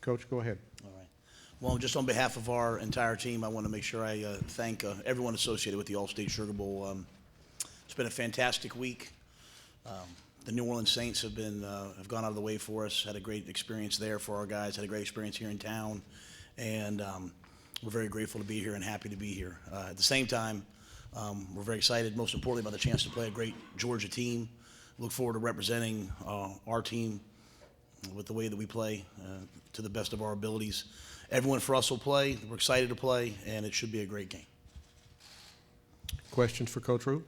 Coach, go ahead. All right. Well, just on behalf of our entire team, I want to make sure I thank everyone associated with the Allstate Sugar Bowl. It's been a fantastic week. The New Orleans Saints have gone out of the way for us, had a great experience there for our guys, had a great experience here in town, and we're very grateful to be here and happy to be here. At the same time, we're very excited, most importantly, about the chance to play a great Georgia team. Look forward to representing our team with the way that we play to the best of our abilities. Everyone for us will play. We're excited to play, and it should be a great game. Questions for Coach Rhule?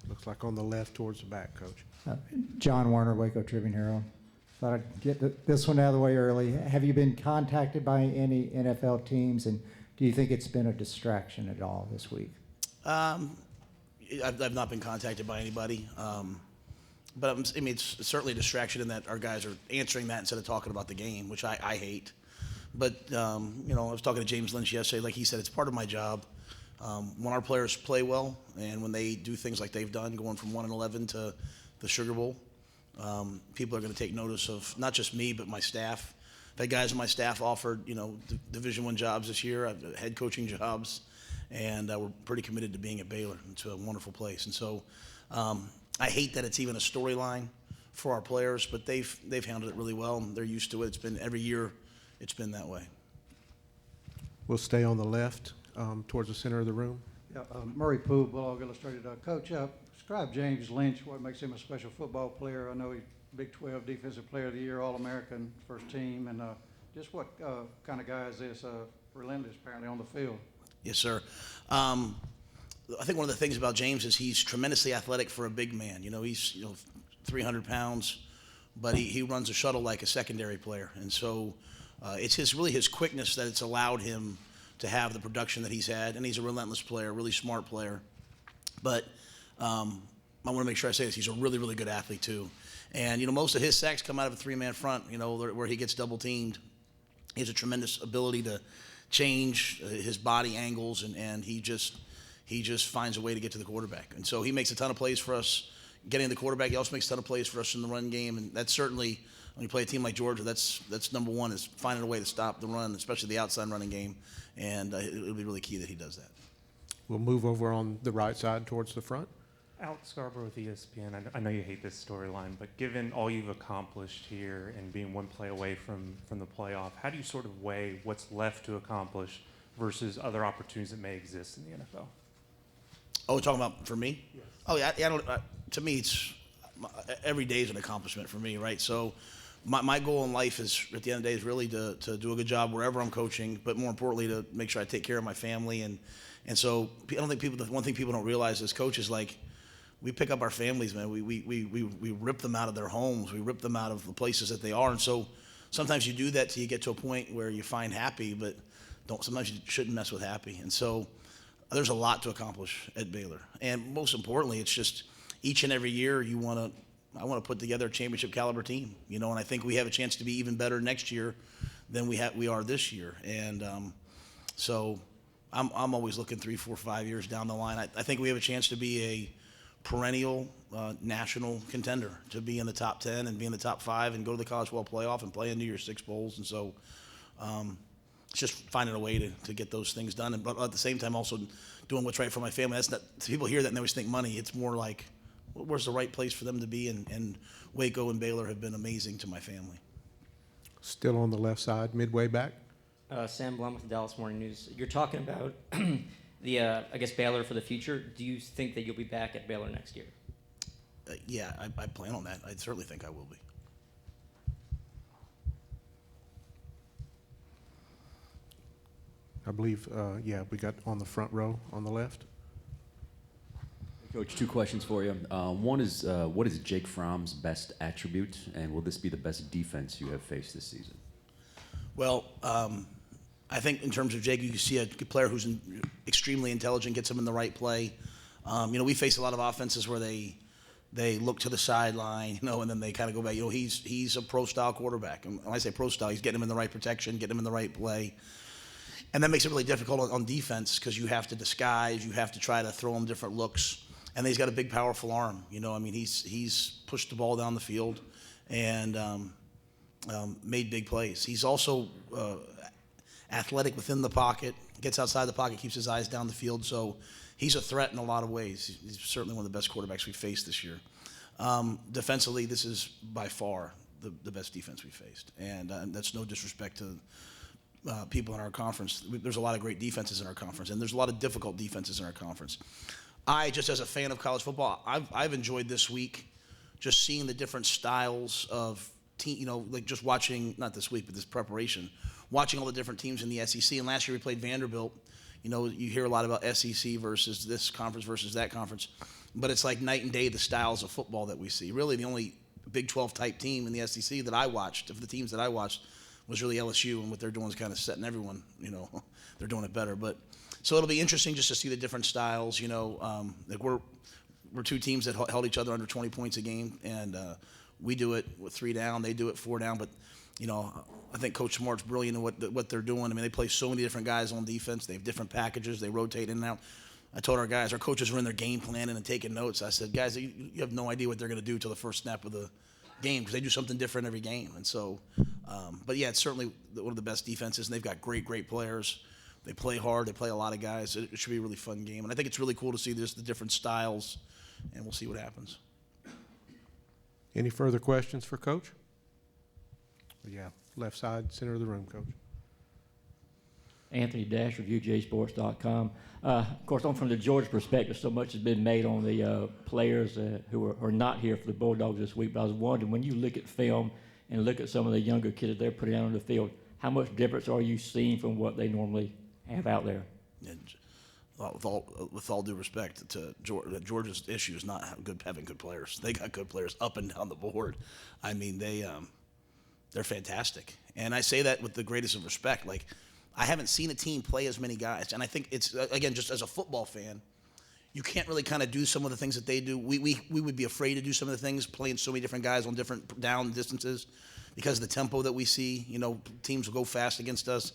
Looks like on the left towards the back, Coach. John Warner, Waco Tribune Herald. Thought I'd get this one out of the way early. Have you been contacted by any NFL teams, and do you think it's been a distraction at all this week? I've not been contacted by anybody, but I mean, it's certainly a distraction in that our guys are answering that instead of talking about the game, which I hate. But you know, I was talking to James Lynch yesterday. Like he said, it's part of my job. When our players play well and when they do things like they've done, going from 1-11 to the Sugar Bowl, people are going to take notice of not just me but my staff. I've had guys on my staff offered, you know, Division I jobs this year. I've had head coaching jobs, and we're pretty committed to being at Baylor. It's a wonderful place, and so I hate that it's even a storyline for our players, but they've handled it really well, and they're used to it. It's been every year, it's been that way. We'll stay on the left towards the center of the room. Yeah, Murray Poole, Bulldog Illustrated. Coach, describe James Lynch, what makes him a special football player. I know he's Big 12 Defensive Player of the Year, All-American, first team, and just what kind of guy is this? Relentless, apparently, on the field. Yes, sir. I think one of the things about James is he's tremendously athletic for a big man. You know, he's 300 pounds, but he runs a shuttle like a secondary player, and so it's really his quickness that it's allowed him to have the production that he's had, and he's a relentless player, a really smart player. But I want to make sure I say this: he's a really, really good athlete too. And you know, most of his sacks come out of a three-man front. You know, where he gets double teamed. He has a tremendous ability to change his body angles, and he just finds a way to get to the quarterback. And so he makes a ton of plays for us getting the quarterback. He also makes a ton of plays for us in the run game, and that's certainly, when you play a team like Georgia, that's number one, is finding a way to stop the run, especially the outside running game, and it'll be really key that he does that. We'll move over on the right side towards the front. Alex Scarborough with ESPN. I know you hate this storyline, but given all you've accomplished here and being one play away from the playoff, how do you sort of weigh what's left to accomplish versus other opportunities that may exist in the NFL? Oh, we're talking about for me? Yes. Oh, yeah. I don't. To me, it's every day is an accomplishment for me, right? So, my goal in life is, at the end of the day, is really to do a good job wherever I'm coaching, but more importantly, to make sure I take care of my family. And so, I don't think the one thing people don't realize as coaches, like, we pick up our families, man. We rip them out of their homes. We rip them out of the places that they are. And so, sometimes you do that till you get to a point where you find happy, but sometimes you shouldn't mess with happy. And so, there's a lot to accomplish at Baylor. And most importantly, it's just each and every year I want to put together a championship caliber team, you know, and I think we have a chance to be even better next year than we are this year. And so I'm always looking 3, 4, 5 years down the line. I think we have a chance to be a perennial national contender, to be in the top 10 and be in the top 5 and go to the College Football Playoff and play in New Year's 6 bowls. And so it's just finding a way to get those things done, but at the same time also doing what's right for my family. That's not, people hear that and they always think money. It's more like, where's the right place for them to be? And Waco and Baylor have been amazing to my family. Still on the left side, midway back. Sam Blum with the Dallas Morning News. You're talking about I guess Baylor for the future. Do you think that you'll be back at Baylor next year? Yeah, I plan on that. I certainly think I will be. I believe, we got on the front row on the left. Coach, 2 questions for you. One is, what is Jake Fromm's best attribute, and will this be the best defense you have faced this season? Well, I think in terms of Jake, you can see a player who's extremely intelligent, gets him in the right play. You know, we face a lot of offenses where they look to the sideline, you know, and then they kind of go back. You know, he's a pro-style quarterback. And when I say pro-style, he's getting him in the right protection, getting him in the right play. And that makes it really difficult on defense because you have to disguise, you have to try to throw them different looks. and he's got a big, powerful arm. You know, I mean, he's pushed the ball down the field and made big plays. He's also athletic within the pocket, gets outside the pocket, keeps his eyes down the field. So he's a threat in a lot of ways. He's certainly one of the best quarterbacks we faced this year. Defensively, this is by far the best defense we faced, and that's no disrespect to people in our conference. There's a lot of great defenses in our conference, and there's a lot of difficult defenses in our conference. I, just as a fan of college football, I've enjoyed this week just seeing the different styles of team, you know, like just watching, not this week, but this preparation, watching all the different teams in the SEC. And last year we played Vanderbilt. You know, you hear a lot about SEC versus this conference versus that conference, but it's like night and day the styles of football that we see. Really, the only Big 12 type team in the SEC that I watched, of the teams that I watched, was really LSU, and what they're doing is kind of setting everyone, you know, they're doing it better. But so it'll be interesting just to see the different styles. You know, like we're two teams that held each other under 20 points a game, and we do it with 3 down, they do it 4 down. But you know, I think Coach Smart's brilliant in what they're doing. I mean, they play so many different guys on defense. They have different packages. They rotate in and out. I told our guys, our coaches were in their game planning and taking notes. I said, guys, you have no idea what they're going to do till the first snap of the game, because they do something different every game. And so, but yeah, it's certainly one of the best defenses, and they've got great players. They play hard. They play a lot of guys. It should be a really fun game. And I think it's really cool to see the different styles, and we'll see what happens. Any further questions for Coach? Yeah, left side, center of the room, Coach. Anthony Dash, ReviewJSports.com. Of course, I'm from the Georgia perspective. So much has been made on the players who are not here for the Bulldogs this week. But I was wondering, when you look at film and look at some of the younger kids that they're putting out on the field, how much difference are you seeing from what they normally have out there? And with all due respect to Georgia's issue is not having good players. They got good players up and down the board. I mean, they're fantastic, and I say that with the greatest of respect. Like, I haven't seen a team play as many guys, and I think it's, again, just as a football fan, you can't really kind of do some of the things that they do. We would be afraid to do some of the things, playing so many different guys on different down distances, because of the tempo that we see. You know, teams will go fast against us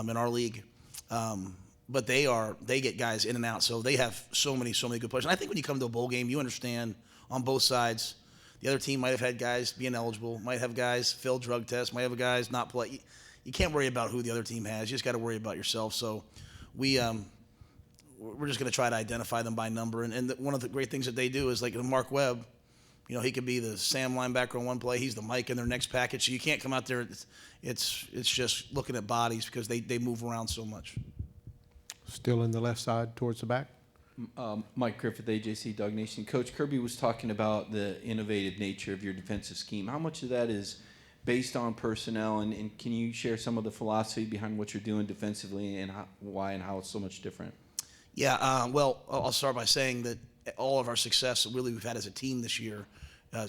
in our league. But they get guys in and out, so they have so many good players. And I think when you come to a bowl game, you understand on both sides. The other team might have had guys be ineligible, might have guys fail drug tests, might have guys not play. You can't worry about who the other team has. You just got to worry about yourself. So we're just going to try to identify them by number. And one of the great things that they do is, like Mark Webb, you know, he could be the Sam linebacker on one play. He's the Mike in their next package. So you can't come out there. It's just looking at bodies, because they move around so much. Still in the left side towards the back. Mike Griffith, AJC Dog Nation. Coach Kirby was talking about the innovative nature of your defensive scheme. How much of that is based on personnel, and can you share some of the philosophy behind what you're doing defensively, and why and how it's so much different? Yeah, well, I'll start by saying that all of our success really we've had as a team this year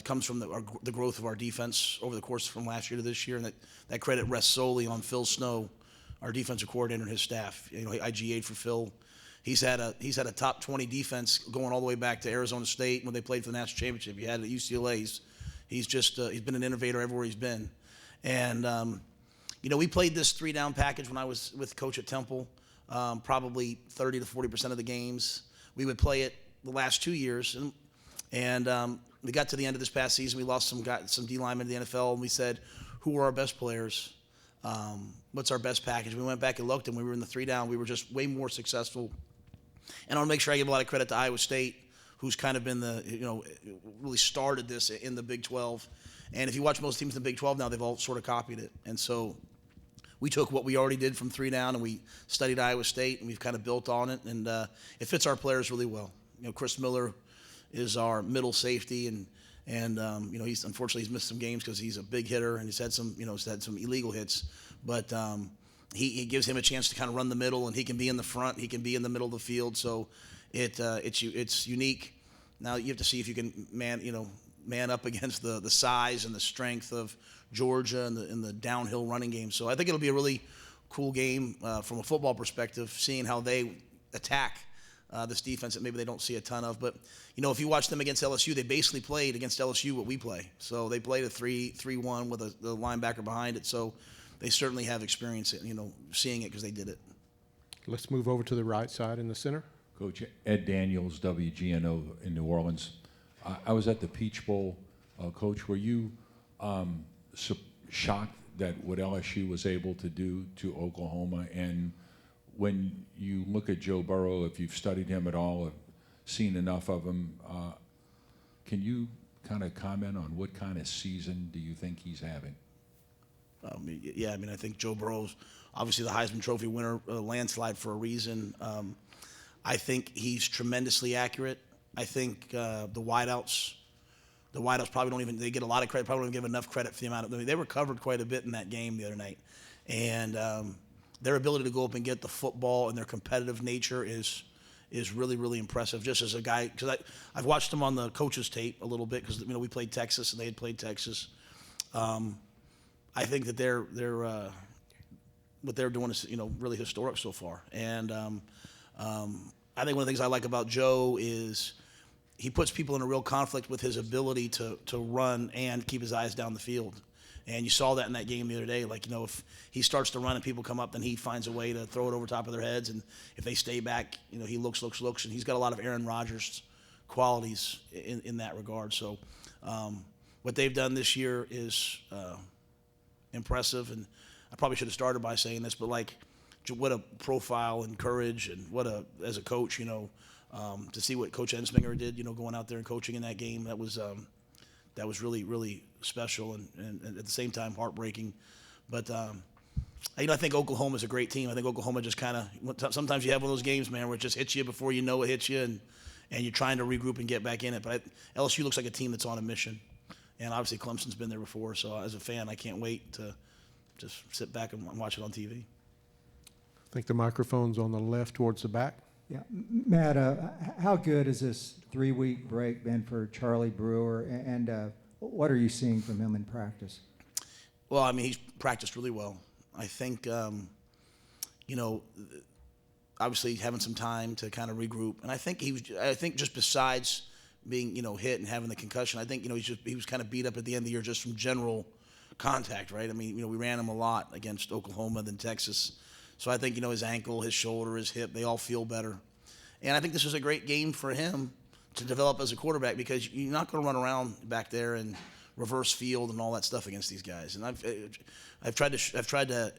comes from the growth of our defense over the course from last year to this year, and that credit rests solely on Phil Snow, our defensive coordinator, and his staff. You know, I GA'd for Phil. He's had a top 20 defense going all the way back to Arizona State when they played for the national championship. He had it at UCLA. He's been an innovator everywhere he's been. And, you know, we played this 3-down package when I was with Coach at Temple, probably 30 to 40% of the games. We would play it the last 2 years. And we got to the end of this past season. We lost some D linemen in the NFL, and we said, who are our best players? What's our best package? We went back and looked, and we were in the 3-down. We were just way more successful. And I want to make sure I give a lot of credit to Iowa State, who's kind of been really started this in the Big 12. And if you watch most teams in the Big 12 now, they've all sort of copied it. And so we took what we already did from 3-down, and we studied Iowa State, and we've kind of built on it. And it fits our players really well. You know, Chris Miller is our middle safety, and you know, he's missed some games because he's a big hitter, and he's had some illegal hits. But he gives him a chance to kind of run the middle, and he can be in the front, he can be in the middle of the field. So it's unique. Now you have to see if you can man up against the size and the strength of Georgia and the downhill running game. So I think it'll be a really cool game from a football perspective, seeing how they attack this defense that maybe they don't see a ton of. But, you know, if you watch them against LSU, they basically played against LSU what we play. So they played a 3-1 with the linebacker behind it. So they certainly have experience, seeing it because they did it. Let's move over to the right side in the center. Coach Ed Daniels, WGNO in New Orleans. I was at the Peach Bowl. Coach, were you shocked that what LSU was able to do to Oklahoma? And when you look at Joe Burrow, if you've studied him at all, or seen enough of him, can you kind of comment on what kind of season do you think he's having? Yeah, I mean, I think Joe Burrow's obviously the Heisman Trophy winner, landslide for a reason. I think he's tremendously accurate. I think the wideouts probably don't even, they get a lot of credit, probably don't give enough credit for the amount of, I mean, they recovered quite a bit in that game the other night. And their ability to go up and get the football and their competitive nature is really, really impressive. Just as a guy, because I've watched them on the coaches tape a little bit, because we played Texas and they had played Texas. I think that they're what they're doing is really historic so far. And I think one of the things I like about Joe is he puts people in a real conflict with his ability to run and keep his eyes down the field. And you saw that in that game the other day. Like, if he starts to run and people come up, then he finds a way to throw it over top of their heads. And if they stay back, he looks. And he's got a lot of Aaron Rodgers qualities in that regard. So what they've done this year is impressive. And I probably should have started by saying this, but what a profile and courage, and as a coach, to see what Coach Ensminger did, going out there and coaching in that game, that was really, really special and at the same time heartbreaking. But I think Oklahoma's a great team. I think Oklahoma just kind of, sometimes you have one of those games, man, where it just hits you before you know it hits you, and you're trying to regroup and get back in it. But LSU looks like a team that's on a mission, and obviously Clemson's been there before. So as a fan, I can't wait to just sit back and watch it on TV. I think the microphone's on the left towards the back. Yeah, Matt, how good has this 3-week break been for Charlie Brewer, and what are you seeing from him in practice? Well, I mean, he's practiced really well. I think, obviously having some time to kind of regroup, and I think just besides being, hit and having the concussion, I think, he was kind of beat up at the end of the year just from general contact, right? I mean, we ran him a lot against Oklahoma, then Texas. So I think, his ankle, his shoulder, his hip, they all feel better. And I think this is a great game for him to develop as a quarterback, because you're not going to run around back there and reverse field and all that stuff against these guys. And I've tried to,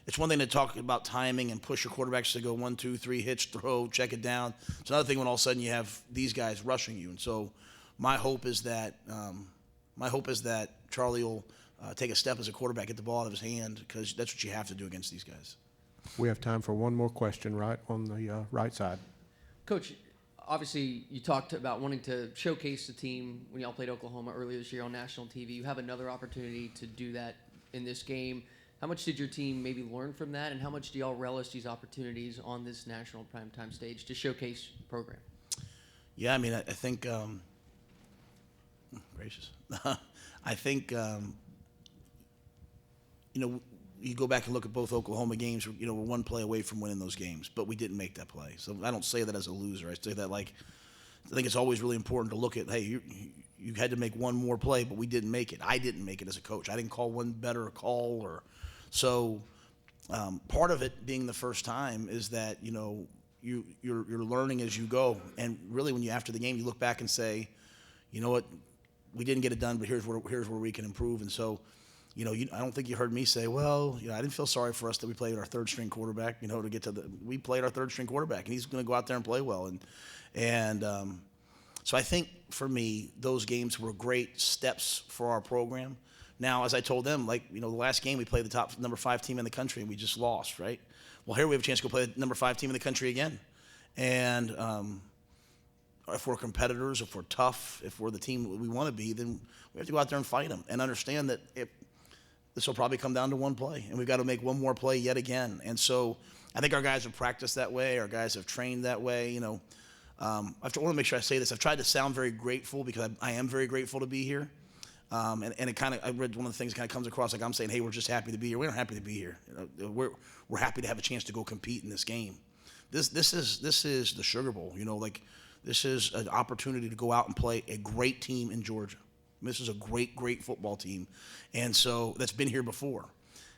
it's one thing to talk about timing and push your quarterbacks to go 1, 2, 3, hitch, throw, check it down. It's another thing when all of a sudden you have these guys rushing you. And so my hope is that Charlie will take a step as a quarterback, get the ball out of his hand, because that's what you have to do against these guys. We have time for one more question right on the right side. Coach, obviously you talked about wanting to showcase the team when y'all played Oklahoma earlier this year on national TV. You have another opportunity to do that in this game. How much did your team maybe learn from that, and how much do y'all relish these opportunities on this national primetime stage to showcase the program? Yeah, I mean, I think, gracious. I think, you go back and look at both Oklahoma games, we're one play away from winning those games, but we didn't make that play. So I don't say that as a loser. I say that I think it's always really important to look at, hey, you had to make one more play, but we didn't make it. I didn't make it as a coach. I didn't call one better call. So part of it being the first time is that, you're learning as you go. And really when after the game, you look back and say, you know what, we didn't get it done, but here's where we can improve. And so, I don't think you heard me say, well, I didn't feel sorry for us that we played our third string quarterback, to get to we played our third string quarterback, and he's going to go out there and play well. And so I think for me, those games were great steps for our program. Now, as I told them, the last game we played the top number 5 team in the country and we just lost, right? Well, here we have a chance to go play the number 5 team in the country again. And if we're competitors, if we're tough, if we're the team we want to be, then we have to go out there and fight them and understand that this will probably come down to one play, and we've got to make one more play yet again. And so I think our guys have practiced that way. Our guys have trained that way. I want to make sure I say this. I've tried to sound very grateful, because I am very grateful to be here. And it kind of, I read one of the things kind of comes across like I'm saying, hey, we're just happy to be here. We're not happy to be here. We're happy to have a chance to go compete in this game. This is the Sugar Bowl. This is an opportunity to go out and play a great team in Georgia. This is a great, great football team, and so that's been here before.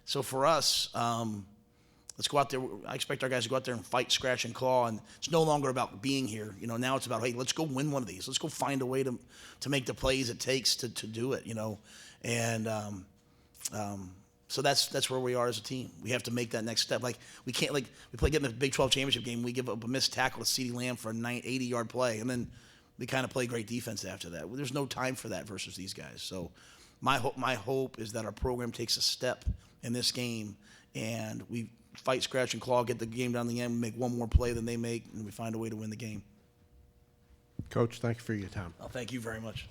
So for us, Let's go out there. I expect our guys to go out there and fight, scratch, and claw. And it's no longer about being here. You know, now it's about, hey, let's go win one of these. Let's go find a way to make the plays it takes to do it. You know, and so that's where we are as a team. We have to make that next step. Like we can't we get in the Big 12 championship game. We give up a missed tackle to CeeDee Lamb for a 80-yard play, and then we kind of play great defense after that. There's no time for that versus these guys. So my hope is that our program takes a step in this game, and we fight, scratch, and claw, get the game down to the end, make one more play than they make, and we find a way to win the game. Coach, thank you for your time. Thank you very much.